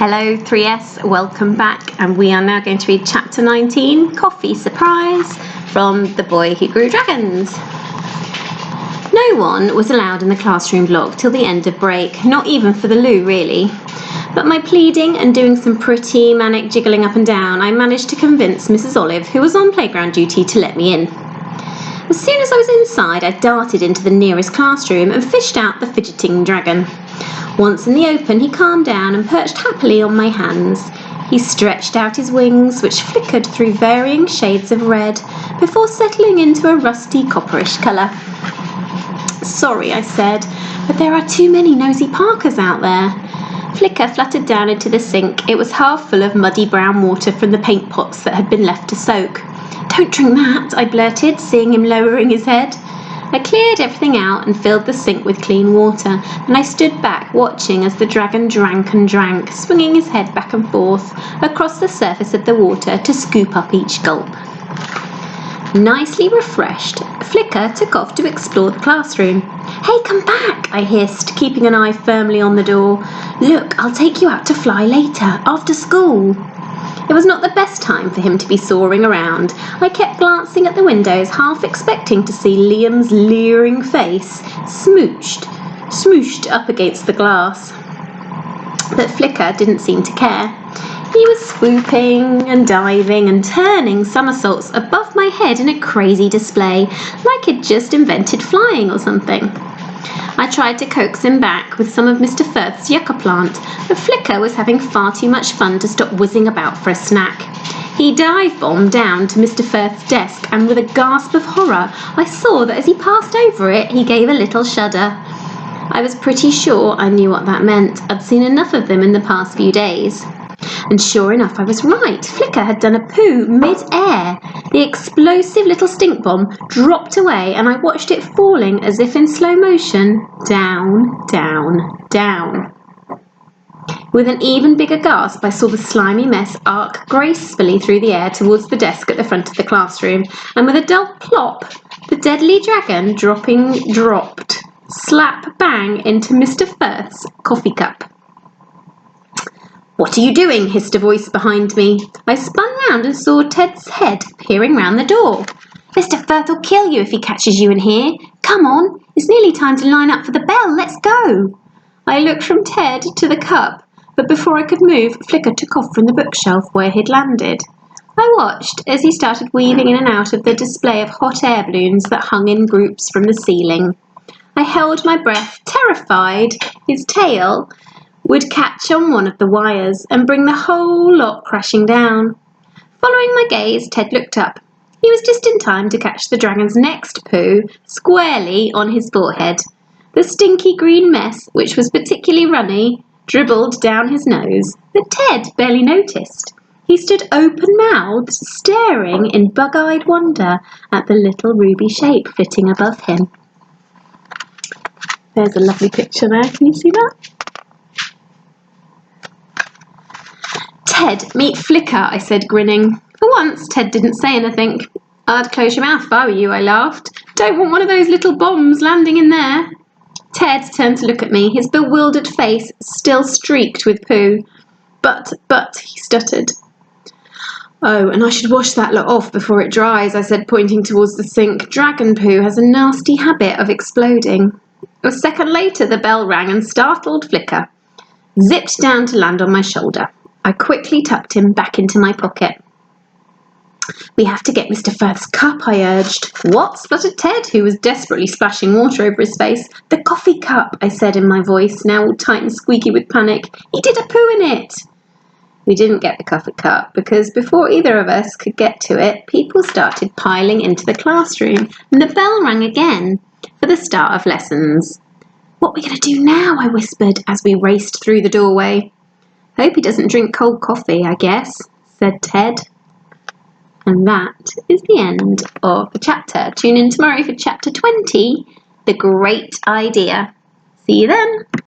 Hello 3S, welcome back, and we are now going to read chapter 19, Coffee Surprise, from The Boy Who Grew Dragons. No one was allowed in the classroom block till the end of break, not even for the loo really. But my pleading and doing some pretty manic jiggling up and down, I managed to convince Mrs. Olive, who was on playground duty, to let me in. As soon as I was inside, I darted into the nearest classroom and fished out the fidgeting dragon. Once in the open, he calmed down and perched happily on my hands. He stretched out his wings, which flickered through varying shades of red, before settling into a rusty copperish colour. "Sorry," I said, "but there are too many nosy Parkers out there." Flicker fluttered down into the sink. It was half full of muddy brown water from the paint pots that had been left to soak. "Don't drink that," I blurted, seeing him lowering his head. I cleared everything out and filled the sink with clean water, and I stood back watching as the dragon drank and drank, swinging his head back and forth across the surface of the water to scoop up each gulp. Nicely refreshed, Flicker took off to explore the classroom. "Hey, come back," I hissed, keeping an eye firmly on the door. "Look, I'll take you out to fly later, after school." It was not the best time for him to be soaring around. I kept glancing at the windows, half expecting to see Liam's leering face smooshed up against the glass. But Flicker didn't seem to care. He was swooping and diving and turning somersaults above my head in a crazy display, like he'd just invented flying or something. I tried to coax him back with some of Mr. Firth's yucca plant, but Flicker was having far too much fun to stop whizzing about for a snack. He dive-bombed down to Mr. Firth's desk, and with a gasp of horror, I saw that as he passed over it, he gave a little shudder. I was pretty sure I knew what that meant. I'd seen enough of them in the past few days. And sure enough, I was right. Flicker had done a poo mid-air. The explosive little stink bomb dropped away, and I watched it falling as if in slow motion, down, down, down. With an even bigger gasp, I saw the slimy mess arc gracefully through the air towards the desk at the front of the classroom, and with a dull plop, the deadly dragon dropped slap bang into Mr. Firth's coffee cup. "What are you doing?" hissed a voice behind me. I spun round and saw Ted's head peering round the door. "Mr. Firth will kill you if he catches you in here. Come on, it's nearly time to line up for the bell. Let's go." I looked from Ted to the cup, but before I could move, Flicker took off from the bookshelf where he'd landed. I watched as he started weaving in and out of the display of hot air balloons that hung in groups from the ceiling. I held my breath, terrified his tail would catch on one of the wires and bring the whole lot crashing down. Following my gaze, Ted looked up. He was just in time to catch the dragon's next poo squarely on his forehead. The stinky green mess, which was particularly runny, dribbled down his nose, but Ted barely noticed. He stood open-mouthed, staring in bug-eyed wonder at the little ruby shape flitting above him. There's a lovely picture there. Can you see that? "Ted, meet Flicker," I said, grinning. For once, Ted didn't say anything. "I'd close your mouth if I were you," I laughed. "Don't want one of those little bombs landing in there." Ted turned to look at me, his bewildered face still streaked with poo. But, he stuttered. "Oh, and I should wash that lot off before it dries," I said, pointing towards the sink. "Dragon poo has a nasty habit of exploding." A second later, the bell rang and startled Flicker zipped down to land on my shoulder. I quickly tucked him back into my pocket. "We have to get Mr. Firth's cup," I urged. "What?" spluttered Ted, who was desperately splashing water over his face. "The coffee cup," I said in my voice, now all tight and squeaky with panic. "He did a poo in it." We didn't get the coffee cup because before either of us could get to it, people started piling into the classroom, and the bell rang again for the start of lessons. "What are we going to do now?" I whispered as we raced through the doorway. "Hope he doesn't drink cold coffee, I guess," said Ted. And that is the end of the chapter. Tune in tomorrow for chapter 20, The Great Idea. See you then.